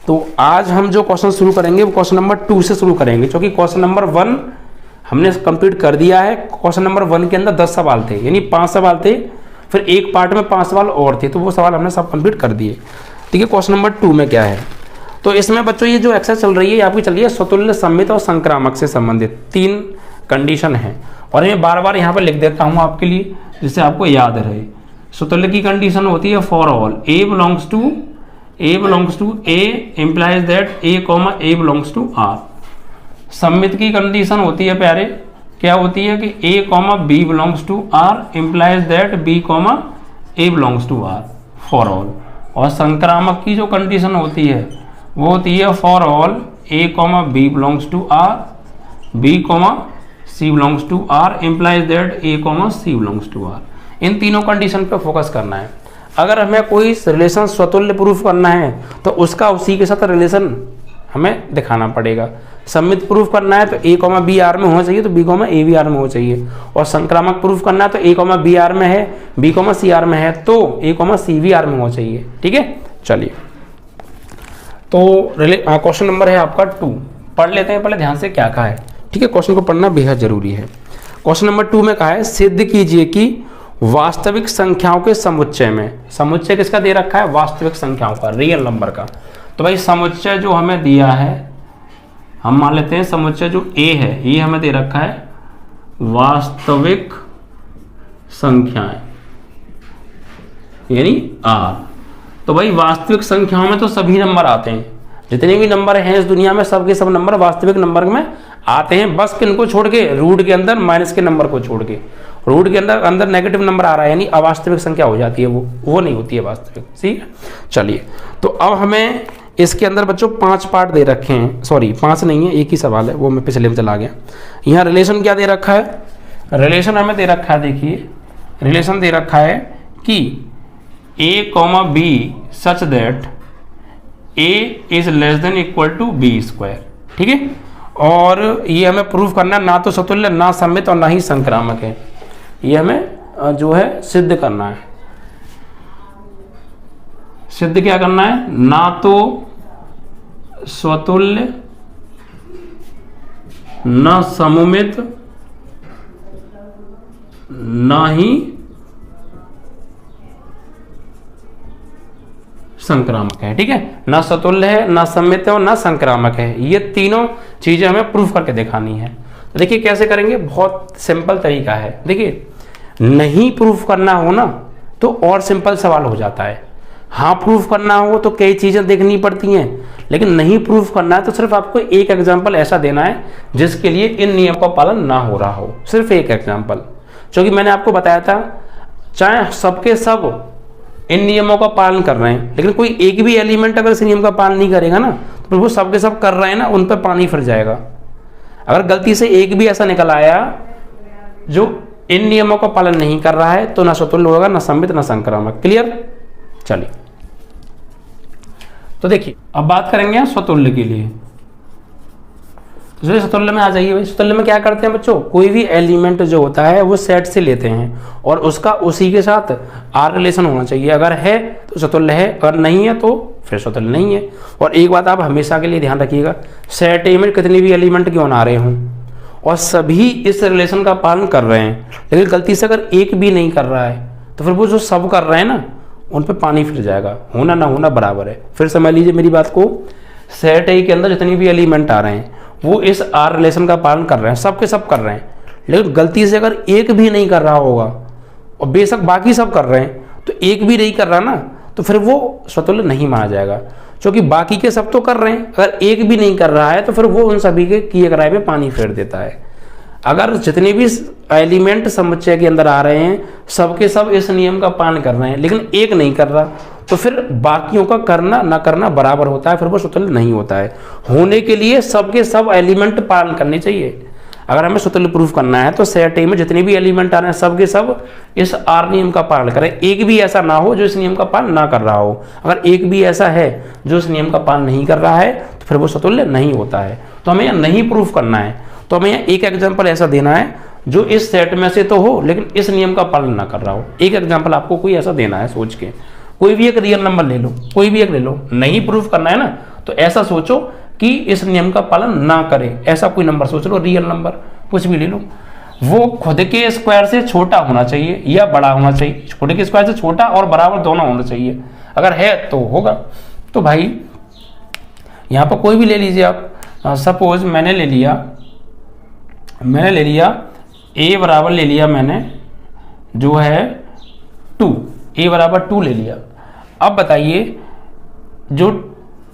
तो आज हम जो क्वेश्चन शुरू करेंगे वो क्वेश्चन नंबर 2 से शुरू करेंगे, क्योंकि क्वेश्चन नंबर 1 हमने कंप्लीट कर दिया है। क्वेश्चन नंबर 1 के अंदर 10 सवाल थे, यानी 5 सवाल थे, फिर एक पार्ट में 5 सवाल और थे, तो वो सवाल हमने सब कंप्लीट कर दिए। ठीक है, क्वेश्चन नंबर 2 में क्या है, तो इसमें बच्चों ये जो एक्सरसाइज चल रही है ये आपकी चल रही है स्वतुल्य सममित और संक्रामक से संबंधित 3 कंडीशन है, और मैं बार बार यहाँ पर लिख देता हूँ आपके लिए जिससे आपको याद रहे। स्वतुल्य की कंडीशन होती है for all a belongs to a implies that A comma A belongs to r. सममित की कंडीशन होती है प्यारे, क्या होती है कि A comma B belongs to are implies that B comma A belongs to R for all. और संक्रामक की जो कंडीशन होती है वो होती है for all A comma B belongs to R, B comma C belongs to are implies that A comma C belongs to R. इन तीनों कंडीशन पे फोकस करना है। अगर हमें कोई रिलेशन स्वतुल्य प्रूफ करना है तो उसका उसी के साथ रिलेशन हमें दिखाना पड़ेगा। सममित प्रूफ करना है तो ए कॉमा बी आर में होना चाहिए, तो b comma a b r में होना चाहिए। और संक्रामक प्रूफ करना है तो ए कॉमा बी आर में है, बी कॉमा सी आर में है, तो ए कॉमा सी बी आर में होना चाहिए। ठीक है, चलिए तो क्वेश्चन नंबर है आपका 2, पढ़ लेते हैं पहले ध्यान से क्या कहा है। ठीक है, क्वेश्चन को पढ़ना बेहद जरूरी है। क्वेश्चन नंबर 2 में कहा है सिद्ध कीजिए कि वास्तविक संख्याओं के समुच्चय में, समुच्चय किसका दे रखा है, वास्तविक संख्याओं का, रियल नंबर का। तो भाई समुच्चय जो हमें दिया है, हम मान लेते हैं समुच्चय जो ए है ये हमें दे रखा है वास्तविक संख्याएं यानी आर। तो भाई वास्तविक संख्याओं में तो सभी नंबर आते हैं, जितने भी नंबर हैं इस दुनिया में सबके सब नंबर वास्तविक नंबर में आते हैं, बस किनको छोड़ के, रूट के अंदर माइनस के नंबर को छोड़ के। रूट के अंदर नेगेटिव नंबर आ रहा है यानी अवास्तविक संख्या हो जाती है, वो नहीं होती है वास्तविक। ठीक है, चलिए तो अब हमें इसके अंदर बच्चों 5 पार्ट दे रखे हैं, सॉरी 5 नहीं है, एक ही सवाल है, वो मैं पिछले में चला गया। यहाँ रिलेशन क्या दे रखा है, रिलेशन हमें दे रखा है, देखिए रिलेशन दे रखा है कि A comma B such that A is less than equal to B square. ठीक है, और ये हमें प्रूफ करना है, ना तो स्वतुल्य ना सममित और ना ही संक्रामक है, ये हमें जो है सिद्ध करना है। सिद्ध क्या करना है, ना तो स्वतुल्य ना सममित ना ही संक्रामक है। ठीक है, ना स्वतुल्य है, ना सममित है और ना संक्रामक है, ये तीनों चीजें हमें प्रूफ करके दिखानी है। तो देखिए कैसे करेंगे, बहुत सिंपल तरीका है। देखिए नहीं प्रूफ करना हो ना तो और सिंपल सवाल हो जाता है, हाँ प्रूफ करना हो तो कई चीजें देखनी पड़ती हैं, लेकिन नहीं प्रूफ करना है तो सिर्फ आपको एक एग्जांपल ऐसा देना है जिसके लिए इन नियम का पालन ना हो रहा हो, सिर्फ एक एग्जांपल। क्योंकि मैंने आपको बताया था चाहे सबके सब इन नियमों का पालन कर रहे हैं, लेकिन कोई एक भी एलिमेंट अगर इस नियम का पालन नहीं करेगा ना तो वो सबके सब कर रहे हैं ना, उन पर पानी फिर जाएगा। अगर गलती से एक भी ऐसा निकल आया जो इन नियमों का पालन नहीं कर रहा है तो ना स्वतुल्य होगा, ना सममित, ना संक्रामक। क्लियर, चलिए तो देखिए अब बात करेंगे स्वतुल्य के लिए। तो स्वतुल्य में आ जाइए भाई। स्वतुल्य में क्या करते हैं बच्चों, कोई भी एलिमेंट जो होता है वो सेट से लेते हैं और उसका उसी के साथ आर रिलेशन होना चाहिए। अगर है तो स्वतुल्य है, अगर नहीं है तो फिर स्वतुल्य नहीं है। और एक बात आप हमेशा के लिए ध्यान रखिएगा, सेट ए में कितने भी एलिमेंट क्यों ना आ रहे हों और सभी इस रिलेशन का पालन कर रहे हैं, लेकिन गलती से अगर एक भी नहीं कर रहा है तो फिर वो जो सब कर रहे हैं ना उन पे पानी फिर जाएगा, होना ना होना बराबर है। फिर समझ लीजिए मेरी बात को, सेट ए के अंदर जितनी भी एलिमेंट आ रहे हैं वो इस आर रिलेशन का पालन कर रहे हैं, सब के सब कर रहे हैं, लेकिन गलती से अगर एक भी नहीं कर रहा होगा और बेशक बाकी सब कर रहे हैं तो एक भी नहीं कर रहा ना तो फिर वो स्वतुल्य नहीं माना जाएगा, क्योंकि बाकी के सब तो कर रहे हैं, अगर एक भी नहीं कर रहा है तो फिर वो उन सभी के किए कराए में पानी फेर देता है। अगर जितने भी एलिमेंट समुच्चय के अंदर आ रहे हैं सबके सब इस नियम का पालन कर रहे हैं लेकिन एक नहीं कर रहा तो फिर बाकियों का करना ना करना बराबर होता है, फिर वो स्वतुल्य नहीं होता है। होने के लिए सबके सब एलिमेंट पालन करने चाहिए। अगर हमें स्वतुल्य प्रूफ करना है तो सेट ए में जितने भी एलिमेंट आ रहे हैं सबके सब इस आर नियम का पालन करें, एक भी ऐसा ना हो जो इस नियम का पालन ना कर रहा हो। अगर एक भी ऐसा है जो इस नियम का पालन नहीं कर रहा है तो फिर वो स्वतुल्य नहीं होता है। तो हमें यहाँ नहीं प्रूफ करना है, तो हमें यहाँ एक एग्जाम्पल ऐसा देना है जो इस सेट में से तो हो लेकिन इस नियम का पालन ना कर रहा हो। एक एग्जाम्पल आपको कोई ऐसा देना है, सोच के कोई भी एक रियल नंबर ले लो, कोई भी एक ले लो, नहीं प्रूफ करना है ना तो ऐसा सोचो कि इस नियम का पालन ना करे, ऐसा कोई नंबर सोच लो, रियल नंबर कुछ भी ले लो, वो खुद के स्क्वायर से छोटा होना चाहिए या बड़ा होना चाहिए। खुद के स्क्वायर से छोटा और बराबर दोनों होना चाहिए, अगर है तो होगा। तो भाई यहाँ पर कोई भी ले लीजिए आप, सपोज मैंने ले लिया a बराबर ले लिया मैंने जो है 2, a बराबर 2 ले लिया। अब बताइए जो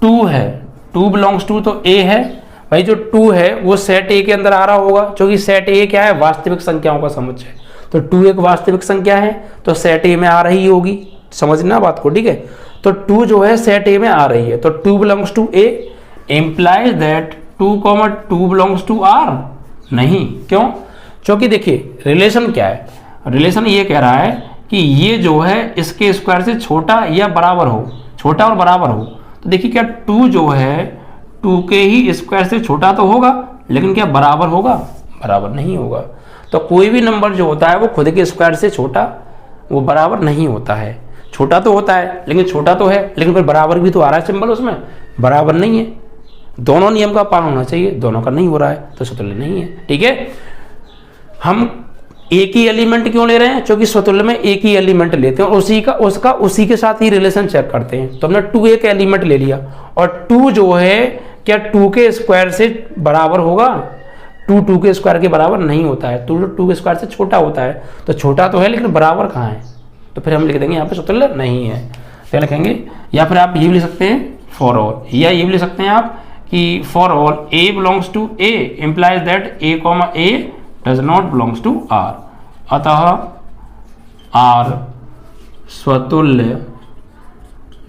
2 है, 2 बिलोंग्स टू तो a है भाई, जो 2 है वो सेट a के अंदर आ रहा होगा, क्योंकि सेट a क्या है, वास्तविक संख्याओं का समुच्चय। तो 2 एक वास्तविक संख्या है तो सेट a में आ रही होगी, समझना बात को, ठीक है। तो 2 जो है सेट a में आ रही है, तो 2 belongs to a implies that 2, 2 belongs to r। नहीं, क्यों? क्योंकि देखिए रिलेशन क्या है, रिलेशन ये कह रहा है कि ये जो है इसके स्क्वायर से छोटा या बराबर हो, छोटा और बराबर हो। तो देखिए क्या 2 जो है 2 के ही स्क्वायर से छोटा तो होगा, लेकिन क्या बराबर होगा? बराबर नहीं होगा। तो कोई भी नंबर जो होता है वो खुद के स्क्वायर से छोटा, वो बराबर नहीं होता है। छोटा तो होता है, लेकिन छोटा तो है, लेकिन फिर बराबर भी तो आ रहा है सिंबल उसमें, बराबर नहीं है। दोनों नियम का पालन होना चाहिए, दोनों का नहीं हो रहा है तो स्वतुल्य नहीं है, ठीक है। हम एक ही एलिमेंट क्यों ले रहे हैं? क्योंकि स्वतुल्य में एक ही एलिमेंट लेते हैं और उसी के साथ ही रिलेशन चेक करते हैं। तो हमने 2 एक एलिमेंट ले लिया और 2 जो है क्या 2 के स्क्वायर से बराबर होगा? 2 के स्क्वायर के बराबर नहीं होता है, 2 के स्क्वायर से छोटा होता है। तो छोटा तो है लेकिन बराबर कहाँ है? तो फिर हम लिख देंगे यहाँ पे स्वतुल्य नहीं है, तो लिखेंगे। या फिर आप ये भी लिख सकते हैं फॉर ऑल, या ये भी लिख सकते हैं आप कि for all a belongs to a implies that a, does not belongs to r, अतः r स्वतुल्य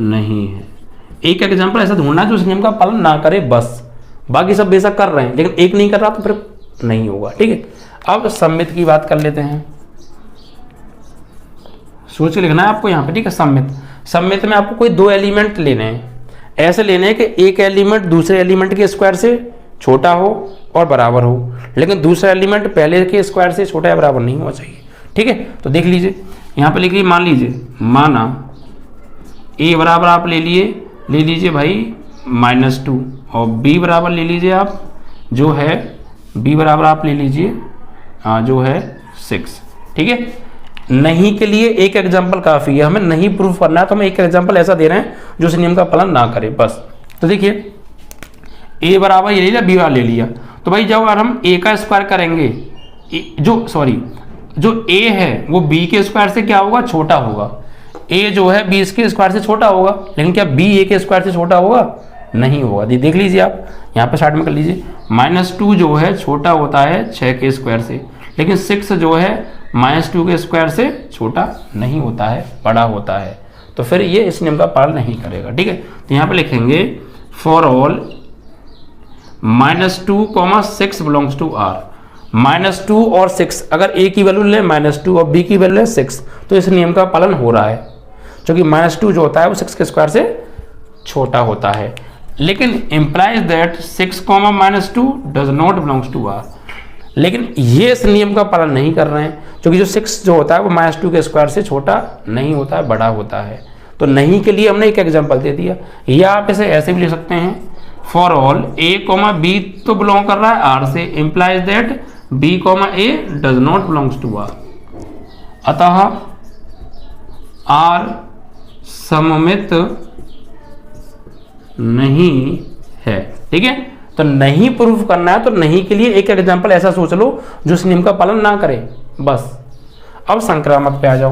नहीं है। एक एग्जाम्पल ऐसा ढूंढना जो उस नियम का पालन ना करे बस, बाकी सब बेशक कर रहे हैं लेकिन एक नहीं कर रहा तो फिर नहीं होगा, ठीक है। अब सम्मित की बात कर लेते हैं, सोच के लिखना है आपको यहाँ पे, ठीक है। सम्मित में आपको कोई 2 एलिमेंट लेने हैं, ऐसे लेने हैं कि एक एलिमेंट दूसरे एलिमेंट के स्क्वायर से छोटा हो और बराबर हो, लेकिन दूसरा एलिमेंट पहले के स्क्वायर से छोटा या बराबर नहीं होना चाहिए, ठीक है। तो देख लीजिए यहाँ पे लिख लीजिए, मान लीजिए माना a बराबर आप ले लीजिए भाई -2 और b बराबर ले लीजिए आप जो है b बराबर आप ले लीजिए जो है 6, ठीक है। नहीं के लिए एक एग्जाम्पल काफ़ी है, हमें नहीं प्रूफ करना है तो हम एक एग्जाम्पल ऐसा दे रहे हैं जो उस नियम का पालन ना करे बस। तो देखिए a बराबर ये ले लिया, b बराबर ले लिया, तो भाई जब अगर हम a का स्क्वायर करेंगे, जो a है वो b के स्क्वायर से क्या होगा? छोटा होगा। a जो है b के स्क्वायर से छोटा होगा, लेकिन क्या b a के स्क्वायर से छोटा होगा? नहीं होगा। देख लीजिए आप यहाँ पे साइड में कर लीजिए, -2 जो है छोटा होता है 6 के स्क्वायर से, लेकिन 6 जो है -2 के स्क्वायर से छोटा नहीं होता है, बड़ा होता है। तो फिर ये इस नियम का पालन नहीं करेगा, ठीक है। तो यहाँ पे लिखेंगे for all -2, 6 belongs to r। -2 और 6 अगर a की वैल्यू ले -2 और b की वैल्यू ले 6 तो इस नियम का पालन हो रहा है, क्योंकि -2 जो होता है वो 6 के स्क्वायर से छोटा होता है। लेकिन implies that 6, -2 does not belongs to r। लेकिन ये इस नियम का पालन नहीं कर रहे हैं, क्योंकि जो 6 जो होता है वो -2 के स्क्वायर से छोटा नहीं होता है, बड़ा होता है। तो नहीं के लिए हमने एक एग्जाम्पल दे दिया, या आप इसे ऐसे भी लिख सकते हैं फॉर ऑल a, b तो बिलोंग कर रहा है r से, implies that b, a does not belongs to r, अतः r सममित नहीं है, ठीक है। तो नहीं प्रूफ करना है तो नहीं के लिए एक एग्जांपल ऐसा सोच लो जो इस नियम का पालन ना करे बस। अब संक्रामक पे आ जाओ,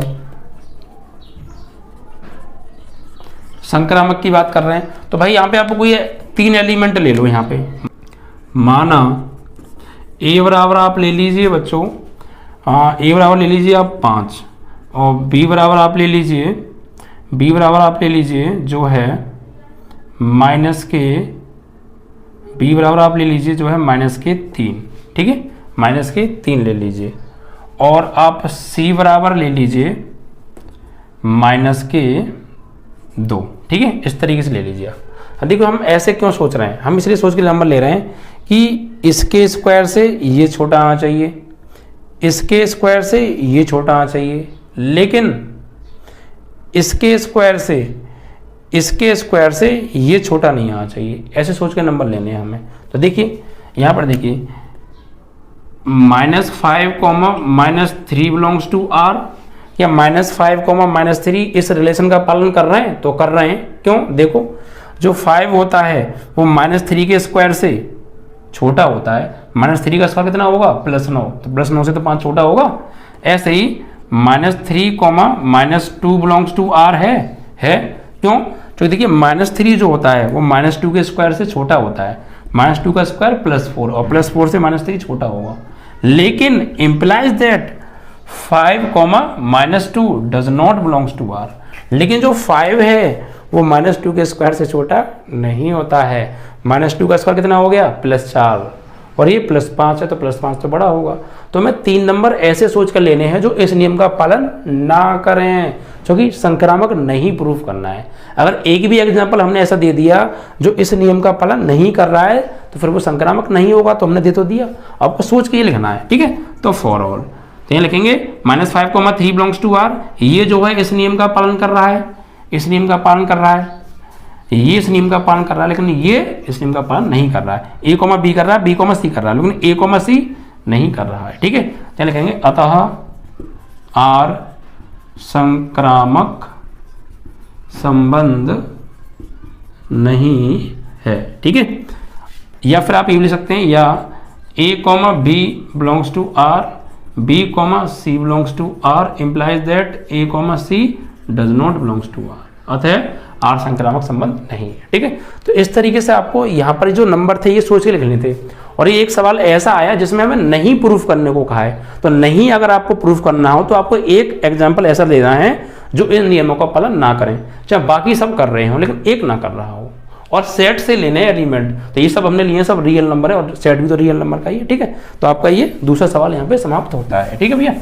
संक्रामक की बात कर रहे हैं तो भाई यहाँ पे आपको कोई 3 एलिमेंट ले लो। यहाँ पे माना a बराबर आप ले लीजिए बच्चों, a बराबर ले लीजिए आप 5 और b बराबर आप ले लीजिए जो है b बराबर आप ले लीजिए जो है -3, ठीक है, -3 ले लीजिए। और आप c बराबर ले लीजिए -2, ठीक है, इस तरीके से ले लीजिए आप। देखो हम ऐसे क्यों सोच रहे हैं, हम इसलिए सोच के नंबर ले रहे हैं कि इसके स्क्वायर से ये छोटा आना चाहिए, इसके स्क्वायर से ये छोटा आना चाहिए, लेकिन इसके स्क्वायर से इसके स्क्वायर से ये छोटा नहीं आना चाहिए, ऐसे सोच के नंबर लेने हैं हमें। तो देखिए यहाँ पर देखिए -5 -3 बिलोंग्स टू आर, या -5 -3 इस रिलेशन का पालन कर रहे हैं, तो कर रहे हैं। क्यों? देखो जो 5 होता है वो -3 के स्क्वायर से छोटा होता है। -3 का स्क्वायर कितना होगा? +9, तो +9 से तो 5 छोटा होगा। ऐसे ही -3 -2 बिलोंग्स टू आर है। क्यों? तो देखिए -3 जो होता है वो -2 के स्क्वायर से छोटा होता है। -2 का स्क्वायर +4, और +4 से -3 छोटा होगा। लेकिन implies that 5 -2 does not belongs to r, लेकिन जो 5 है वो -2 के स्क्वायर से छोटा नहीं होता है। -2 का स्क्वायर कितना हो गया? +4, और ये +5 है, तो +5 तो बड़ा होगा। तो हमें 3 नंबर ऐसे सोच कर लेने हैं जो इस नियम का पालन ना करें, क्योंकि संक्रामक नहीं प्रूफ करना है। अगर एक भी एग्जाम्पल हमने ऐसा दे दिया जो इस नियम का पालन नहीं कर रहा है, तो फिर वो संक्रामक नहीं होगा, तो हमने दे तो दिया। आपको सोच के ये लिखना है, ठीक है। तो फॉर ऑल तो ये लिखेंगे -5 3 बिलोंग्स टू आर, ये जो है इस नियम का पालन कर रहा है, इस नियम का पालन कर रहा है, ये इस नियम का पालन कर रहा है, लेकिन ये इस नियम का पालन नहीं कर रहा है। A, B कर रहा है, B, C कर रहा है, लेकिन A, C नहीं कर रहा है, ठीक है। तो लिखेंगे अतः आर संक्रामक संबंध नहीं है, ठीक है। या फिर आप ये लिख सकते हैं, या A, B belongs to R, B, C belongs to R implies that A, C does not belongs to are, अतः आर संक्रामक संबंध नहीं है, ठीक है। तो इस तरीके से आपको यहाँ पर जो नंबर थे ये सोच के लिखने थे। और ये एक सवाल ऐसा आया जिसमें हमें नहीं प्रूफ करने को कहा है, तो नहीं अगर आपको प्रूफ करना हो तो आपको एक एग्जाम्पल ऐसा देना है जो इन नियमों का पालन ना करें, चाहे बाकी सब कर रहे हो लेकिन एक ना कर रहा हो। और सेट से लेने एलिमेंट, तो ये सब हमने लिए सब रियल नंबर है, और सेट भी तो रियल नंबर का ही है, ठीक है। तो आपका ये दूसरा सवाल यहाँ पे समाप्त होता है, ठीक है भैया।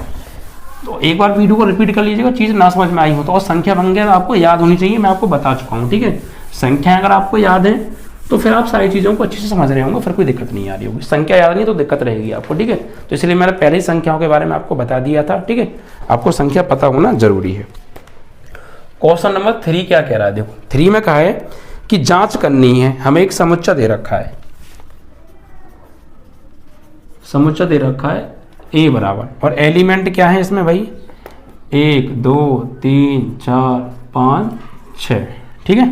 तो एक बार वीडियो को रिपीट कर लीजिएगा, चीज़ ना समझ में आई हो तो। और संख्या भंग्या आपको याद होनी चाहिए, मैं आपको बता चुका हूँ, ठीक है। संख्या अगर आपको याद है तो फिर आप सारी चीज़ों को अच्छे से समझ रहे होंगे, फिर कोई दिक्कत नहीं आ रही होगी। संख्या याद नहीं तो दिक्कत रहेगी आपको, ठीक है। तो इसलिए मैंने पहले ही संख्याओं के बारे में आपको बता दिया था, ठीक है। आपको संख्या पता होना जरूरी है। क्वेश्चन नंबर 3 क्या कह रहा है? देखो 3 में कहा है कि जांच करनी है, हमें एक समुच्चय दे रखा है, समुच्चय दे रखा है A बराबर, और एलिमेंट क्या है इसमें भाई? 1 2 3 4 5 6, ठीक है।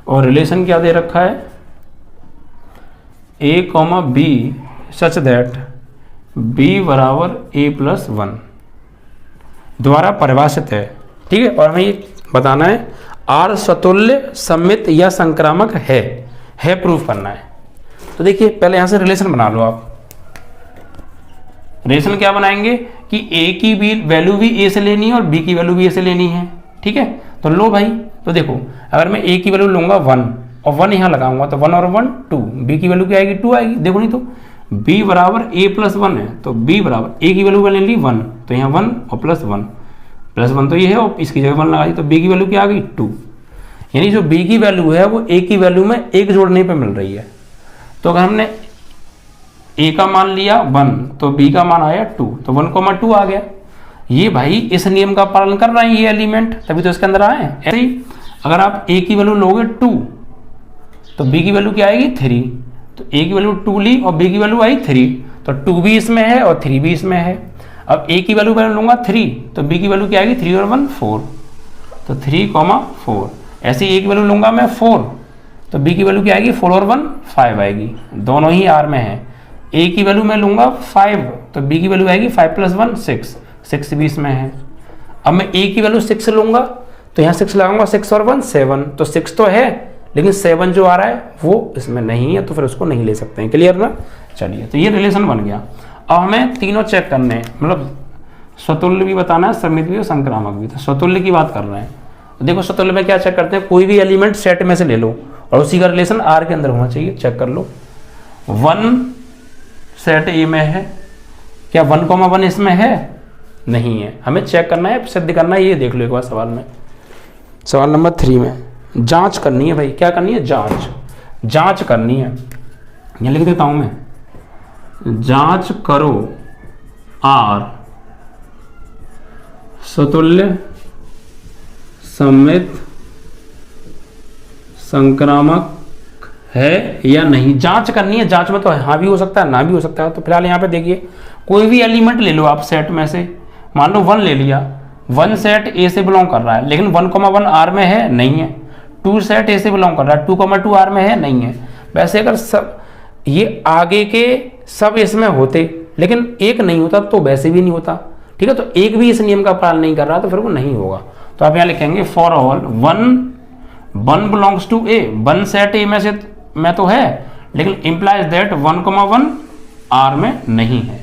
और रिलेशन क्या दे रखा है? A, B such that B बराबर A+1 द्वारा परिभाषित है, ठीक है। और हमें ये बताना है R स्वतुल्य सममित या संक्रामक है प्रूफ करना है। तो देखिए पहले यहां से रिलेशन बना लो आप। रिलेशन क्या बनाएंगे कि A की भी वैल्यू भी A से लेनी है और B की वैल्यू भी A से लेनी है, ठीक है। तो लो भाई, तो देखो अगर मैं A की वैल्यू लूंगा 1 और 1 यहाँ लगाऊंगा तो 1 और 1 2, B की वैल्यू क्या आएगी? 2 आएगी। देखो नहीं तो B बराबर A+1 है, तो B बराबर A की वैल्यू ले ली 1, तो यहाँ 1 और +1 तो ये है, और इसकी जगह 1 लगा दी, तो B की वैल्यू क्या आ गई? 2। यानी जो B की वैल्यू है वो A की वैल्यू में 1 जोड़ने पर मिल रही है। तो अगर हमने A का मान लिया 1 तो B का मान आया 2, तो 1, 2 आ गया। ये भाई इस नियम का पालन कर रहे हैं ये एलिमेंट, तभी तो इसके अंदर आए। ऐसे ही अगर आप A की वैल्यू लोगे 2 तो B की वैल्यू क्या आएगी? 3, तो A की वैल्यू 2 ली और B की वैल्यू आई 3, तो 2 भी इसमें है और 3 भी इसमें है। अब A की वैल्यू लूंगा 3 तो B की वैल्यू क्या आएगी? 3 और 1 4, तो 3, 4। ऐसे ही A की वैल्यू लूंगा मैं 4 तो B की वैल्यू क्या आएगी? 4 और 1 5 आएगी, दोनों ही R में है। A की वैल्यू मैं लूंगा 5 तो B की वैल्यू आएगी 5 + 1 6 भी इसमें है। अब मैं A की वैल्यू 6 लूंगा तो यहाँ 6 लगाऊंगा, 6 और 1 7, तो 6 तो है लेकिन 7 जो आ रहा है वो इसमें नहीं है, तो फिर उसको नहीं ले सकते हैं। क्लियर ना? चलिए, तो ये रिलेशन बन गया। अब हमें तीनों चेक करने हैं, मतलब स्वतुल्य भी बताना है, सममित भी और संक्रामक भी। तो स्वतुल्य की बात कर रहे हैं, तो देखो स्वतुल्य में क्या चेक करते हैं? कोई भी एलिमेंट सेट में से ले लो और उसी का रिलेशन R के अंदर होना चाहिए। चेक कर लो, 1 सेट A में है, क्या 1, 1 इसमें है? नहीं है। हमें चेक करना है, सिद्ध करना है। ये देख लो एक बार सवाल में, सवाल नंबर 3 में जांच करनी है भाई। क्या करनी है? जांच करनी है। यहाँ लिख देता हूं मैं, जांच करो R स्वतुल्य सममित संक्रामक है या नहीं, जांच करनी है। जांच में तो हाँ भी हो सकता है, ना भी हो सकता है। तो फिलहाल यहाँ पे देखिए, कोई भी एलिमेंट ले लो आप सेट में से, मान लो 1 ले लिया, 1 सेट ए से बिलोंग कर रहा है, लेकिन 1,1 आर में है नहीं है। 2 सेट ए से बिलोंग कर रहा है, 2,2 आर में है नहीं है। वैसे अगर सब ये आगे के सब इसमें होते लेकिन एक नहीं होता तो वैसे भी नहीं होता, ठीक है। तो एक भी इस नियम का पालन नहीं कर रहा तो फिर वो नहीं होगा। तो आप यहाँ लिखेंगे for all 1 belongs to a, 1 set a में तो है, लेकिन इंप्लाइज दैट 1,1 आर में नहीं है।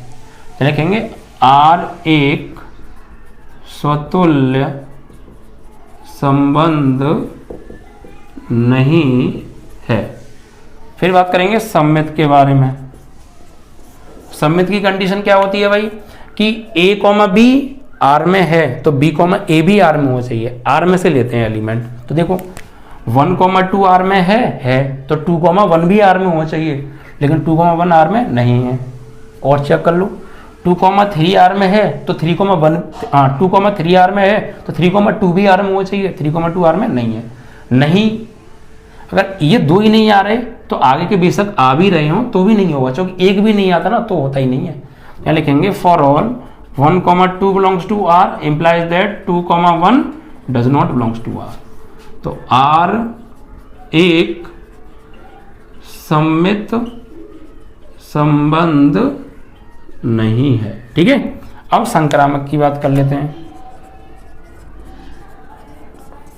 तो लिखेंगे आर एक स्वतुल्य संबंध नहीं है। फिर बात करेंगे सममित के बारे में। सममित की कंडीशन क्या होती है भाई, कि a, b आर में है तो b, a भी आर में होना चाहिए। आर में से लेते हैं एलिमेंट, तो देखो 1,2 आर में है तो 2,1 भी आर में होना चाहिए, लेकिन 2,1 आर में नहीं है। और चेक कर लो, 2,3 आर में है तो 3,1, हाँ 2,3 आर में है तो 3,2 भी आर में होना चाहिए, 3,2 आर में नहीं है। नहीं, अगर ये दो ही नहीं आ रहे तो आगे के बेशक आ भी रहे हो तो भी नहीं होगा, क्योंकि एक भी नहीं आता ना तो होता ही नहीं है। यहाँ लिखेंगे for all 1,2 belongs to are implies that 2,1 does not belongs to r. तो आर एक सममित संबंध नहीं है, ठीक है। अब संक्रामक की बात कर लेते हैं।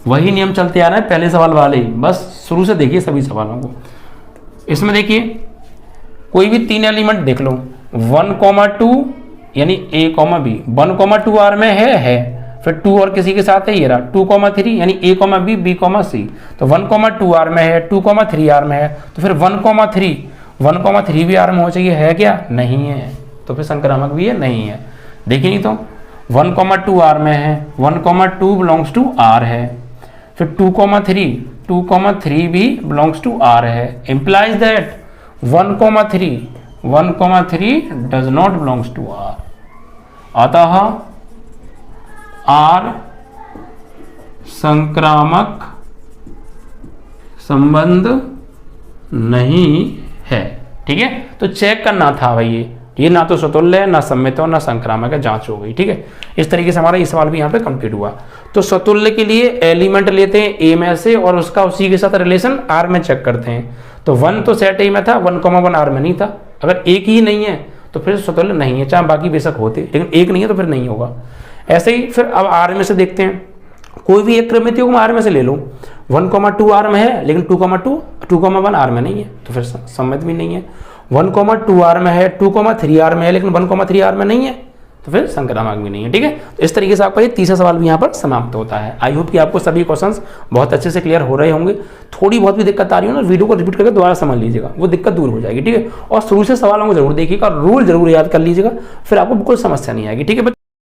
वही नियम चलते आ रहे हैं पहले सवाल वाले ही, बस शुरू से देखिए सभी सवालों को। इसमें देखिए कोई भी 3 एलिमेंट देख लो, 1,2 यानी a, b, 1,2 आर में है, फिर 2 और किसी के साथ है ये रहा 2,3 यानी a, b, b, c, तो 1,2 आर में है, 2,3 आर में है, तो फिर 1,3 भी आर में हो चाहिए, है क्या? नहीं है, तो फिर संक्रामक भी है, नहीं है। देखिए नहीं तो 1,2 आर में है, 1,2 बिलोंग्स टू आर है, फिर 2,3 भी बिलोंग्स टू आर है, implies that 1,3 does not belongs to are. अतः आर संक्रामक संबंध नहीं है, ठीक है। तो चेक करना था भाई, ये ना तो स्वतुल्य है, ना सम्मित है, ना संक्रामक है, जांच हो गई, ठीक है। इस तरीके से हमारा ये सवाल भी यहाँ पे कंप्लीट हुआ। तो स्वतुल्य के लिए एलिमेंट लेते हैं ए में से और उसका उसी के साथ रिलेशन आर में चेक करते हैं। तो 1 तो सेट ए में था, 1,1 आर में नहीं था। अगर एक ही नहीं है तो फिर स्वतुल्य नहीं है, चाहे बाकी बेशक होते, लेकिन एक नहीं है तो फिर नहीं होगा। ऐसे ही फिर अब आर में से देखते हैं, कोई भी एक क्रमित युग्म आर में से ले लो, 1,2 आर में है लेकिन 2,1 आर में नहीं है, तो फिर सम्मित भी नहीं है। 1,2 आर में है, 2,3 आर में है, लेकिन 1,3 आर में नहीं है, तो फिर संक्रामक भी नहीं है, ठीक है। तो इस तरीके से आपका ये तीसरा सवाल भी यहाँ पर समाप्त होता है। आई होप कि आपको सभी क्वेश्चंस बहुत अच्छे से क्लियर हो रहे होंगे। थोड़ी बहुत भी दिक्कत आ रही हो ना, वीडियो को रिपीट करके दोबारा समझ लीजिएगा, वो दिक्कत दूर हो जाएगी, ठीक है। और शुरू से सवालों को जरूर देखिएगा, रूल जरूर याद कर लीजिएगा, फिर आपको बिल्कुल समस्या नहीं आएगी, ठीक है बच्चों।